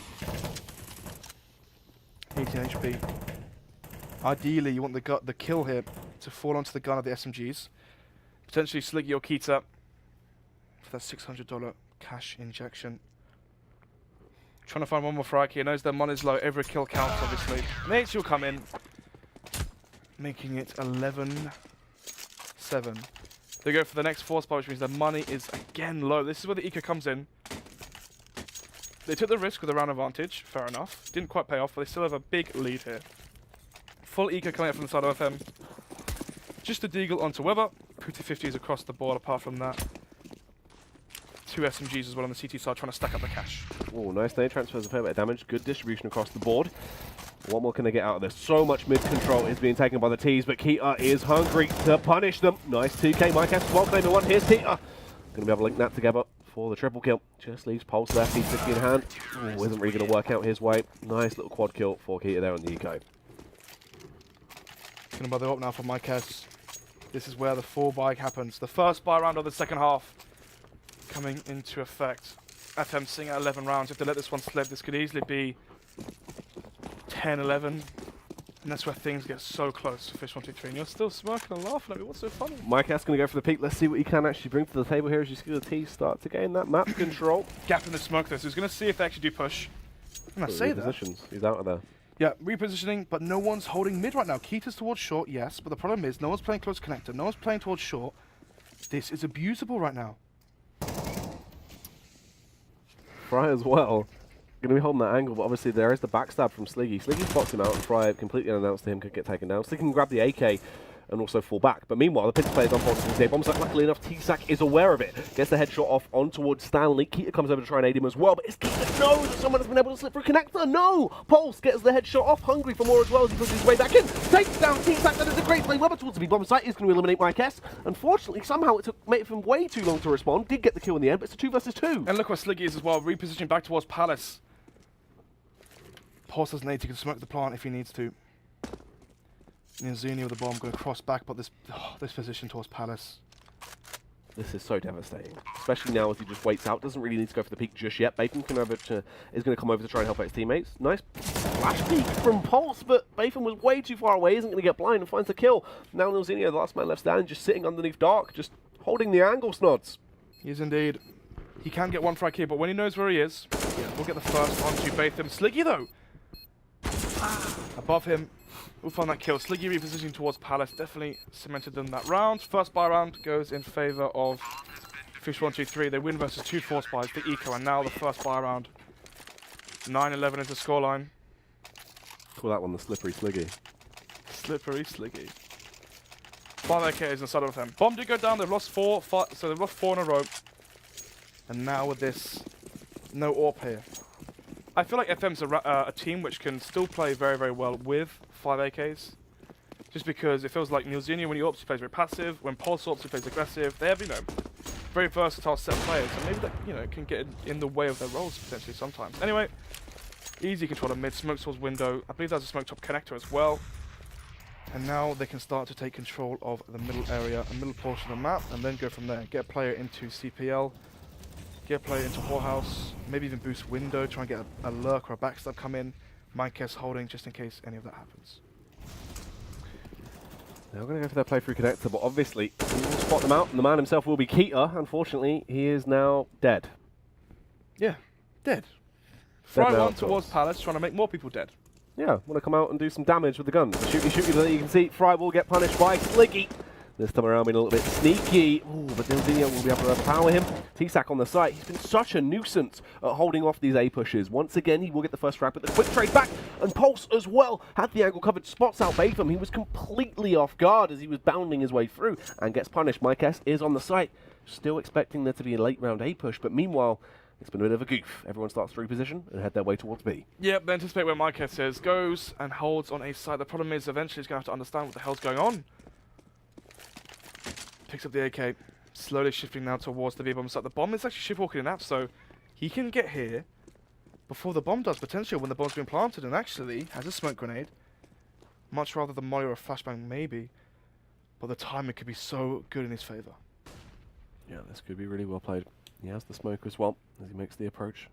18 HP. Ideally, you want the kill here to fall onto the gun of the SMGs. Potentially Sliggy or Keita for that $600 cash injection. Trying to find one more frag here. Knows their money's low. Every kill counts, obviously. Mates will come in, making it 11-7. They go for the next 4 spot, which means their money is again low. This is where the eco comes in. They took the risk with a round advantage, fair enough. Didn't quite pay off, but they still have a big lead here. Full eco coming out from the side of FM. Just a deagle onto Weber. 50-50s across the board apart from that. 2 SMGs as well on the CT side trying to stack up the cash. Oh, nice nade transfers, a fair bit of damage. Good distribution across the board. What more can they get out of this? So much mid control is being taken by the T's, but Keita is hungry to punish them. Nice 2K, Mykes as well, claiming 1. Here's Keita. Going to be able to link that together for the triple kill. Just leaves Pulse there, P50 in hand. Ooh, isn't really going to work out his way. Nice little quad kill for Keita there on the eco. Going to bother up now for Mykes. This is where the 4 buy happens. The first buy round of the second half coming into effect. FM sitting at 11 rounds. If they let this one slip, this could easily be 10-11. And that's where things get so close for Fish123. And you're still smirking and laughing at me. What's so funny? Mykes going to go for the peak. Let's see what he can actually bring to the table here as you see the T start to gain that map control. Gap in the smoke this. He's going to see if they actually do push. And I say that. Positions. He's out of there. Yeah, repositioning, but no one's holding mid right now. Keita's towards short, yes, but the problem is no one's playing close connector. No one's playing towards short. This is abusable right now. Fry as well. Going to be holding that angle, but obviously there is the backstab from Sliggy. Sliggy spots him out, and Fry completely unannounced to him could get taken down. Sliggy can grab the AK and also fall back. But meanwhile, the Pitts players unfolding to the bomb site. Luckily enough, T-Sack is aware of it. Gets the headshot off on towards Stanley. Keita comes over to try and aid him as well, but it's Keita knows that someone has been able to slip through connector. No! Pulse gets the headshot off, hungry for more as well as he pushes his way back in. Takes down T-Sack. That is a great play. Weber towards the bomb site is going to eliminate Mykes. Unfortunately, somehow it made him way too long to respond. Did get the kill in the end, but it's a 2 versus 2. And look where Sliggy is as well, repositioning back towards Palace. Pulse doesn't need to, he can smoke the plant if he needs to. Nozini with the bomb going to cross back, but this position towards Palace. This is so devastating, especially now as he just waits out. Doesn't really need to go for the peak just yet. Batham is going to come over to try and help out his teammates. Nice flash peek from Pulse, but Batham was way too far away. Isn't going to get blind and finds the kill. Now Nozini, the last man left standing, just sitting underneath Dark, just holding the angle, Snods. He is indeed. He can get one frag here, but when he knows where he is, we'll get the first onto Batham. Sliggy though, above him. We'll find that kill. Sliggy repositioning towards Palace. Definitely cemented them that round. First buy round goes in favor of Fish123. They win versus 2 force buys, the eco, and now the first buy round. 9-11 is the scoreline. Call that one the slippery Sliggy. Slippery Sliggy. 5 AKs on the side of them. Bomb did go down. They've lost 4, so they've lost 4 in a row. And now with this, no AWP here. I feel like FM's a team which can still play very, very well with 5 AKs. Just because it feels like Nilzinho, when he opts, he plays very passive. When Pulse opts, he plays aggressive. They have, very versatile set of players. And maybe that, can get in the way of their roles potentially sometimes. Anyway, easy control of mid, smoke towards window. I believe that's a smoke top connector as well. And now they can start to take control of the middle area, a middle portion of the map, and then go from there. Get a player into CPL, get a player into whorehouse, maybe even boost window, try and get a lurk or a backstab come in. Mindcast holding just in case any of that happens. They're going to go for their playthrough connector, but obviously he will spot them out, and the man himself will be Keita. Unfortunately, he is now dead. Yeah, dead. Fry now, one towards Palace, trying to make more people dead. Yeah, want to come out and do some damage with the gun. Shooty, that you can see. Fry will get punished by Sliggy. This time around being a little bit sneaky. Ooh, but Nilzinho will be able to overpower him. T-Sack on the site. He's been such a nuisance at holding off these A pushes. Once again, he will get the first frag, but the quick trade back. And Pulse as well had the angle covered. Spots out Batham. He was completely off guard as he was bounding his way through and gets punished. Mykes is on the site. Still expecting there to be a late round A push, but meanwhile, it's been a bit of a goof. Everyone starts through position and head their way towards B. Yep, they anticipate where Mykes is, goes and holds on A side. The problem is eventually he's going to have to understand what the hell's going on. Picks up the AK, slowly shifting now towards the B-bomb site. The bomb is actually shipwalking enough, so he can get here before the bomb does, potentially, when the bomb's been planted, and actually has a smoke grenade. Much rather than molly or a flashbang, maybe. But the timing could be so good in his favour. Yeah, this could be really well played. He has the smoke as well as he makes the approach.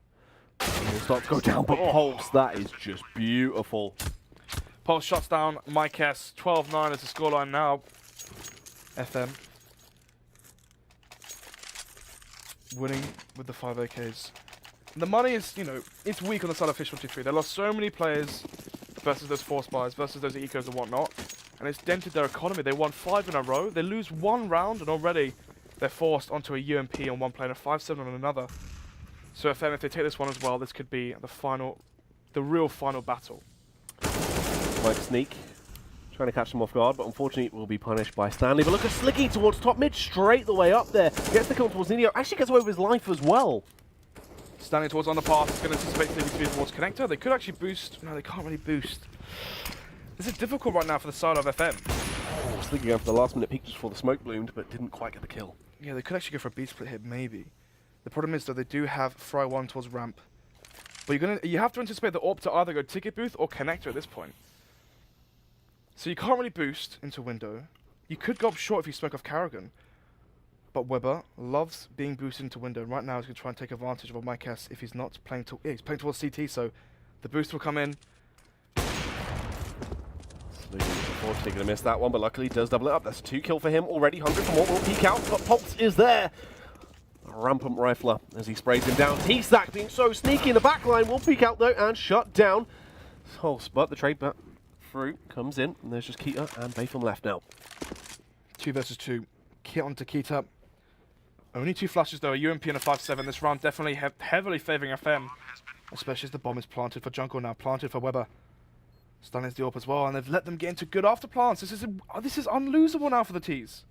And he'll start to go down, but Pulse, that is just beautiful. Pulse shuts down Mykes, 12-9 is the scoreline now. FM. Winning with the 5 AKs. And the money is, it's weak on the side of Fish123. They lost so many players versus those force buys, versus those ecos and whatnot. And it's dented their economy. They won 5 in a row. They lose one round and already they're forced onto a UMP on one player and a 5-7 on another. So FM, if they take this one as well, this could be the real final battle. Like sneak. Trying to catch them off guard, but unfortunately will be punished by Stanley. But look at Sliggy towards top mid, straight the way up there. Gets the kill towards Nino. Actually gets away with his life as well. Stanley towards underpass. It's going to anticipate Sliggy to be towards connector. They could actually boost. No, they can't really boost. This is difficult right now for the side of FM. Oh, Sliggy going for the last minute peek just before the smoke bloomed, but didn't quite get the kill. Yeah, they could actually go for a B split hit, maybe. The problem is, though, they do have Fry 1 towards ramp. But you have to anticipate the AWP to either go ticket booth or connector at this point. So you can't really boost into window. You could go up short if you smoke off Karrigan. But Weber loves being boosted into window. Right now he's going to try and take advantage of Mykes if he's not playing to... Yeah, he's playing towards CT, so the boost will come in. Unfortunately going to miss that one, but luckily does double it up. That's 2 kill for him already. 100 for more will peek out, but Pulse is there. A rampant rifler as he sprays him down. T-Sack being so sneaky in the back line will peek out though and shut down. Oh, but the trade back through comes in, and there's just Keita and Batham left now. 2 versus 2. Kit onto Keita. Only 2 flashes though, a UMP and a 5-7. This round definitely heavily favouring FM. Especially as the bomb is planted for Jungle now, planted for Weber. Stanley's the AWP as well, and they've let them get into good after plants. This is unlosable now for the T's.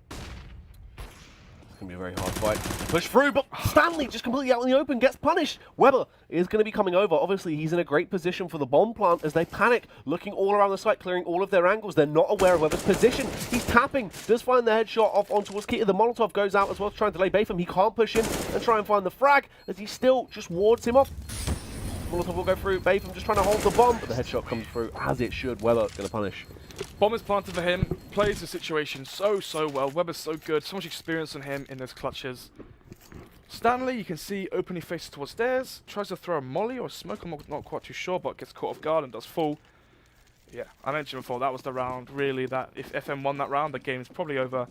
It's going to be a very hard fight. Push through, but Stanley just completely out in the open, gets punished. Weber is going to be coming over. Obviously, he's in a great position for the bomb plant as they panic, looking all around the site, clearing all of their angles. They're not aware of Weber's position. He's tapping, does find the headshot off on towards Keita. The Molotov goes out as well to try and delay Batham. He can't push in and try and find the frag as he still just wards him off. Molotov will go through. Batham just trying to hold the bomb, but the headshot comes through as it should. Weber going to punish. Bomb is planted for him, plays the situation so well. Weber's so good, so much experience on him in those clutches. Stanley, you can see openly faces towards stairs, tries to throw a molly or a smoke, I'm not quite too sure, but gets caught off guard and does fall. Yeah, I mentioned before, that was the round, really, that if FM won that round, the game is probably over.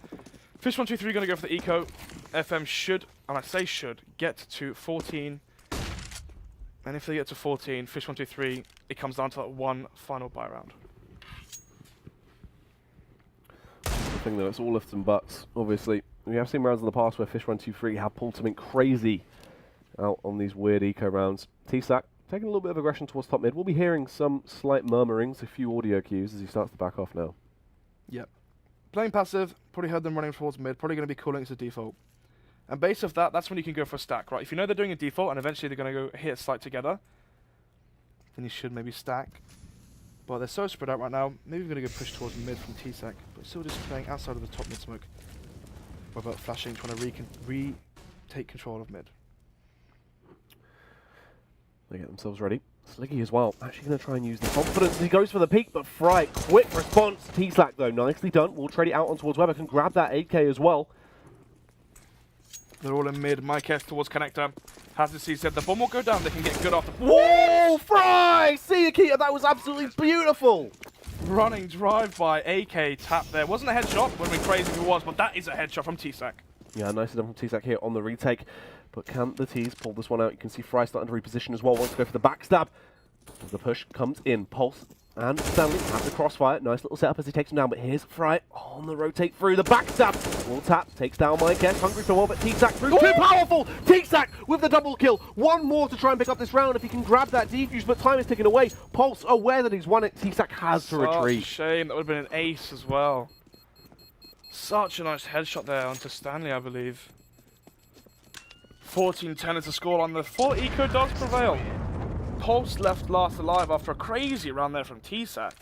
Fish123 going to go for the eco. FM should, and I say should, get to 14. And if they get to 14, Fish123, it comes down to that one final buy round. The thing though, it's all ifs and buts, obviously. We have seen rounds in the past where Fish123 have pulled something crazy out on these weird eco rounds. T-Sack taking a little bit of aggression towards top mid. We'll be hearing some slight murmurings, a few audio cues as he starts to back off now. Yep. Playing passive, probably heard them running towards mid, probably going to be calling it a default. And based off that, that's when you can go for a stack, right? If you know they're doing a default and eventually they're going to go hit a site together, then you should maybe stack. But they're so spread out right now. Maybe we're going to go push towards mid from T-Sac, but still just playing outside of the top mid smoke. What about flashing, trying to retake control of mid? They get themselves ready. Sliggy as well. Actually going to try and use the confidence. He goes for the peek, but Fry, quick response. T-Sac though, nicely done. We'll trade it out on towards Weber. Can grab that 8k as well. They're all in mid. Mike S towards connector. Has the C said the bomb will go down. They can get good after. Whoa, Fry! See Akita, that was absolutely beautiful. Running drive by AK tap there. Wasn't a headshot. Would have been crazy if it was, but that is a headshot from T-Sac. Yeah, nicely done from T-Sac here on the retake. But can the T's pull this one out? You can see Fry starting to reposition as well. Wants to go for the backstab. The push comes in. Pulse and Stanley has the crossfire. Nice little setup as he takes him down. But here's Fry on the rotate through. The backstab. Wall tap takes down Mike S. Hungry for more, but T-Sac through. Too powerful! T-Sac with the double kill. One more to try and pick up this round if he can grab that defuse, but time is ticking away. Pulse aware that he's won it. T-Sac has to retreat. Such a shame. That would have been an ace as well. Such a nice headshot there onto Stanley, I believe. 14-10 is the score on the 4 eco does prevail. Pulse left last alive after a crazy round there from T-Sac.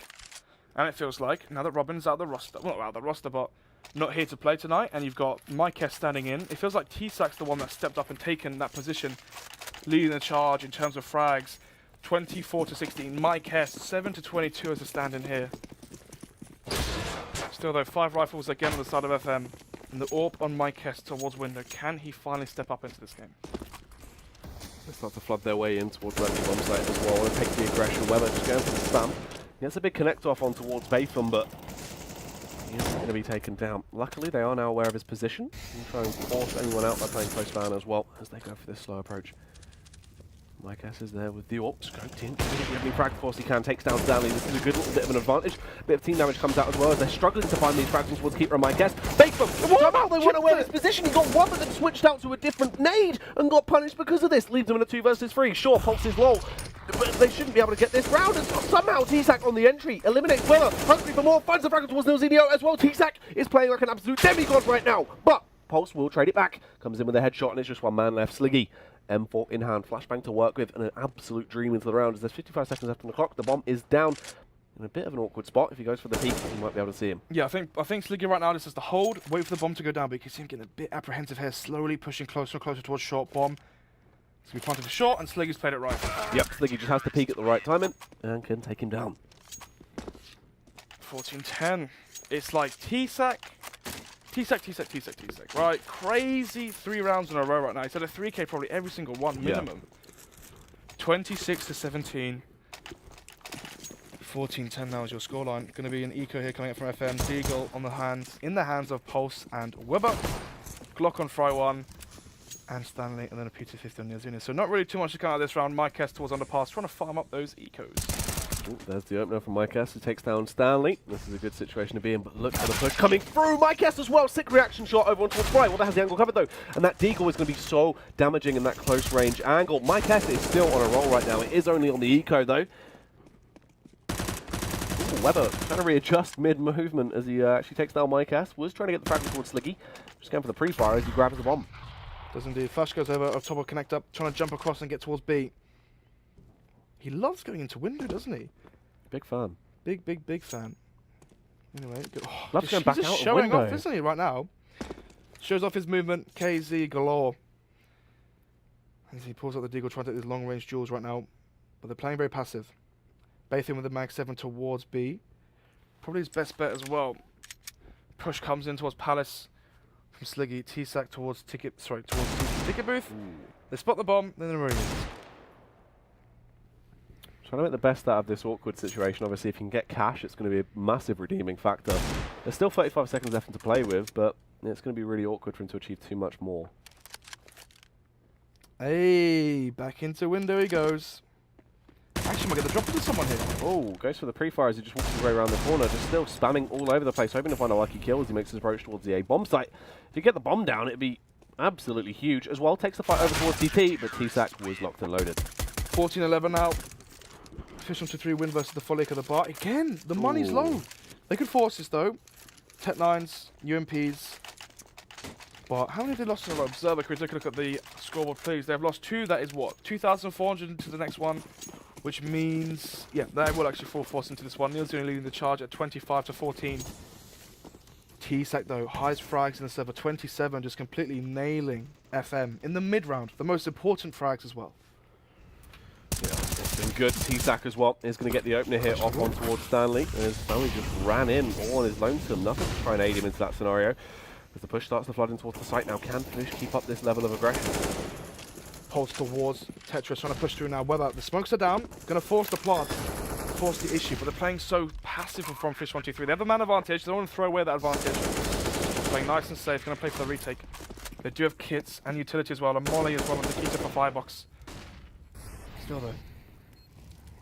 And it feels like, now that Robin's out of the roster, well, not out of the roster, but not here to play tonight, and you've got Mike S standing in, it feels like T-Sac's the one that stepped up and taken that position, leading the charge in terms of frags. 24-16, Mike S, 7-22 as a stand-in here. Still though, 5 rifles again on the side of FM. And the AWP on Mike S towards window. Can he finally step up into this game? They start to flood their way in towards the bomb site as well. And take the aggression. Weber just going for the spam. He has a big connect off on towards Batham, but he isn't going to be taken down. Luckily, they are now aware of his position. And try and force anyone out by playing close ban as well as they go for this slow approach. Mike S is there with the AWP, scoped in, getting frag force he can, takes down Stanley. This is a good little bit of an advantage. A bit of team damage comes out as well as they're struggling to find these frags towards Keeper and Mike S. Batham! Somehow they weren't aware of his position. He got one that had switched out to a different nade and got punished because of this. Leaves them in a 2 versus 3. Sure, Pulse is low, but they shouldn't be able to get this round. And somehow T-Sac on the entry eliminates Weber. Hungry for more, finds the frag towards Nilzinho as well. T-Sac is playing like an absolute demigod right now, but Pulse will trade it back. Comes in with a headshot and it's just one man left. Sliggy. M4 in hand, flashbang to work with, and an absolute dream into the round as there's 55 seconds left on the clock. The bomb is down in a bit of an awkward spot. If he goes for the peek, you might be able to see him. Yeah, I think Sliggy right now, this is the hold, wait for the bomb to go down, but you can see him getting a bit apprehensive here, slowly pushing closer and closer towards short bomb. It's going to be planted for short, and Sliggy's played it right. Yep, Sliggy just has to peek at the right timing, and can take him down. 14-10. It's like T-Sac, right? Crazy 3 rounds in a row right now. He's had a 3k probably every single one, minimum. 26-17. 14-10 now is your scoreline. Going to be an eco here coming up from FM. Deagle on the hands, in the hands of Pulse and Weber. Glock on Fry 1 and Stanley, and then a P250 on Nilzinho. So not really too much to come out of this round. Mike S towards underpass, trying to farm up those ecos. Ooh, there's the opener from Mike S, who takes down Stanley. This is a good situation to be in, but look at the push coming through. Mike S as well. Sick reaction shot over on towards Fry. Well, that has the angle covered though. And that deagle is going to be so damaging in that close range angle. Mike S is still on a roll right now. It is only on the eco though. Ooh, Weber trying to readjust mid-movement as he actually takes down Mike S. Was trying to get the fragment towards Sliggy. Just going for the pre-fire as he grabs the bomb. Does indeed. Flash goes over top of connect up, trying to jump across and get towards B. He loves going into window, doesn't he? Big fan. Big fan. Anyway, loves going back out of showing window. off, isn't he, right now? Shows off his movement, KZ galore. As he pulls out the deagle, trying to take these long-range duels right now. But they're playing very passive. Bathing with the mag 7 towards B. Probably his best bet as well. Push comes in towards Palace from Sliggy. T-Sac towards ticket booth. Ooh. They spot the bomb, then they're moving. Trying to make the best out of this awkward situation. Obviously, if you can get cash, it's going to be a massive redeeming factor. There's still 35 seconds left to play with, but it's going to be really awkward for him to achieve too much more. Hey, back into window he goes. Actually, might get the drop into someone here. Oh, goes for the pre-fire as he just walks his way around the corner, just still spamming all over the place, hoping to find a lucky kill as he makes his approach towards the A bomb site. If you get the bomb down, it'd be absolutely huge. As well, takes the fight over towards DT, but T-Sac was locked and loaded. 14-11 now. Fish123 win versus the Folic of the bar. Again, the money's low. They could force this though. Tech 9s, UMPs. But how many have they lost in a row? Observer, could we take a look at the scoreboard, please? They've lost 2, that is what? 2,400 into the next one. which means, yeah, they will actually full force into this one. Neil's only leading the charge at 25-14. T-Sac though, highest frags in the server, 27, just completely nailing FM in the mid round, the most important frags as well. Yeah, it's been good. T-Sac as well is going to get the opener here off on towards Stanley. And Stanley just ran in all on his lonesome. Nothing to try and aid him into that scenario. As the push starts to flood in towards the site now, can Fish keep up this level of aggression? Pulse towards Tetris, trying to push through now. Weber, the smokes are down, going to force the plant, force the issue, but they're playing so passive from Fish123. They have the man advantage, they don't want to throw away that advantage. Playing nice and safe, going to play for the retake. They do have kits and utility as well, and Molly as well on the Nikita for Firebox. Still though,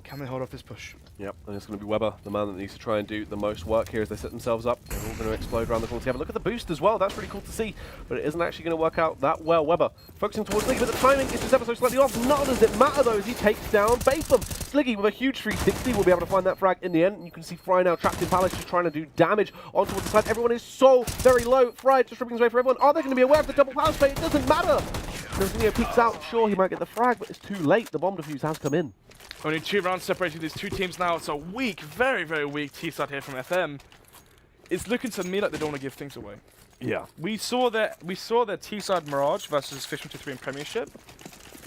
can they hold off this push? Yep, and it's going to be Weber, the man that needs to try and do the most work here as they set themselves up. They're all going to explode around the corner together. Look at the boost as well, that's really cool to see, but it isn't actually going to work out that well. Weber focusing towards Sliggy, but the timing is just ever so slightly off. None does it matter though as he takes down Batham. Sliggy with a huge 360 will be able to find that frag in the end, and you can see Fry now trapped in Palace just trying to do damage on towards the side. Everyone is so very low. Fry just ripping his way for everyone. Are they going to be aware of the double Palace play? It doesn't matter. Nilzinho peeks out, sure he might get the frag, but it's too late. The bomb defuse has come in. Only 2 rounds separating these two teams now. It's a weak, very, very weak T-side here from FM. It's looking to me like they don't want to give things away. Yeah. We saw their T-side Mirage versus Fish123 in Premiership,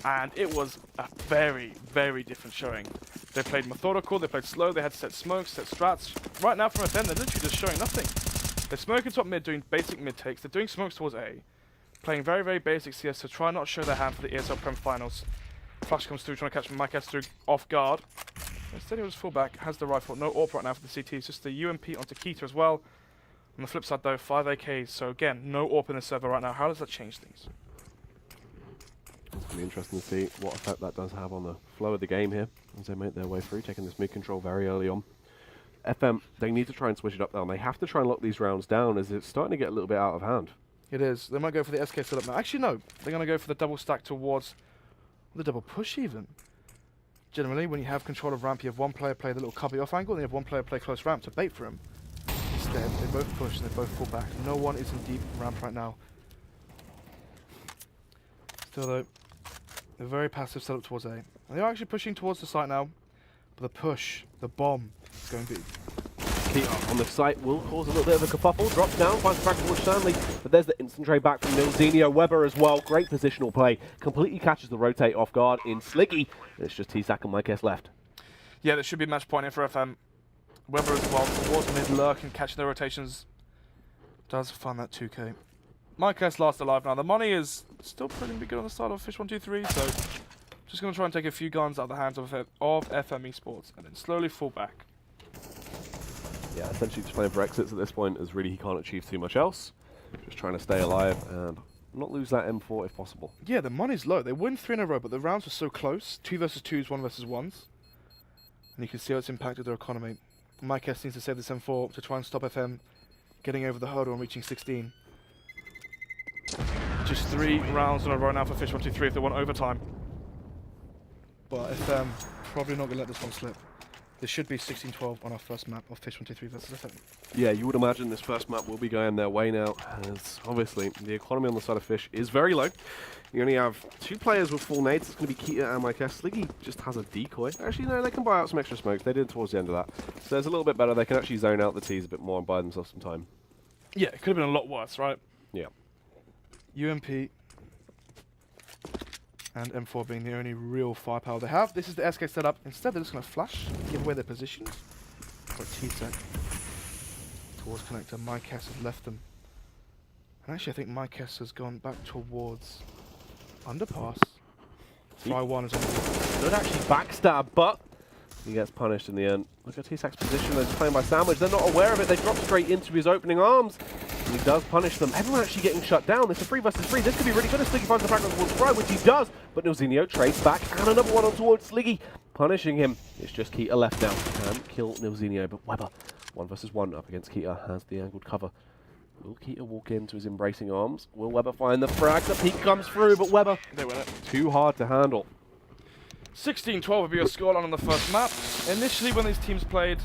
and it was a very, very different showing. They played methodical, they played slow, they had set smokes, set strats. Right now from FM, they're literally just showing nothing. They're smoking top mid, doing basic mid takes. They're doing smokes towards A, playing very, very basic CS to try not show their hand for the ESL Prem Finals. Flash comes through, trying to catch Mike S through off guard. Instead he was full back, has the rifle, no AWP right now for the CT, it's just the UMP onto Keita as well. On the flip side though, 5 AKs, so again, no AWP in the server right now. How does that change things? It's going to be interesting to see what effect that does have on the flow of the game here as they make their way through, taking this mid control very early on. FM, they need to try and switch it up now. They have to try and lock these rounds down as it's starting to get a little bit out of hand. It is. They might go for the SK setup now. Actually, no. They're going to go for the double stack towards the double push even. Generally, when you have control of ramp, you have one player play the little cubby off angle, and you have one player play close ramp to bait for him. Instead, they both push and they both fall back. No one is in deep ramp right now. Still though, a very passive setup towards A. And they are actually pushing towards the site now, but the push, the bomb, is going B. Keita on the site will cause a little bit of a kerfuffle. Drops down, finds the frag towards Stanley, but there's the instant trade back from Nilzinho. Weber as well, great positional play. Completely catches the rotate off guard in Sliggy. It's just T-Sac and Mike S left. Yeah, there should be a match point here for FM. Weber as well, towards mid lurk and catching the rotations. Does find that 2k. Mike S last alive now. The money is still pretty good on the side of Fish123, so just going to try and take a few guns out of the hands of FM eSports and then slowly fall back. Yeah, essentially just playing for exits at this point as really he can't achieve too much else. Just trying to stay alive and not lose that M4 if possible. Yeah, the money's low. They win 3 in a row, but the rounds were so close. 2 versus 2s, 1 versus 1s. And you can see how it's impacted their economy. Mike S needs to save this M4 to try and stop FM getting over the hurdle and reaching 16. Just 3 rounds in a row now for Fish123 if they want overtime. But FM probably not going to let this one slip. There should be 16-12 on our first map of Fish123 versus FM. Yeah, you would imagine this first map will be going their way now, as obviously the economy on the side of Fish is very low. You only have 2 players with full nades. It's going to be Keita and Mike S. Sliggy just has a decoy. Actually, no, they can buy out some extra smokes. They did towards the end of that. So there's a little bit better. They can actually zone out the T's a bit more and buy themselves some time. Yeah, it could have been a lot worse, right? Yeah. UMP and M4 being the only real firepower they have. This is the SK setup. Instead, they're just going to flash, give away their positions. But T-Sac towards connector. Mike S has left them. And actually, I think Mike S has gone back towards underpass. Fry 1 is on the Good actually backstab, but he gets punished in the end. Look at T-Sac's position. They're just playing by sandwich. They're not aware of it. They drop straight into his opening arms. And he does punish them. Everyone actually getting shut down. It's a 3 versus 3. This could be really good if Sliggy finds the fragment towards Fry, which he does. But Nilzinho trades back, and another one on towards Sliggy, punishing him. It's just Keita left now. Can kill Nilzinho, but Weber, 1 versus 1 up against Keita, has the angled cover. Will Keita walk into his embracing arms? Will Weber find the frag? The peek comes through, but Weber, they win it. Too hard to handle. 16-12 would be your scoreline on the first map. Initially, when these teams played,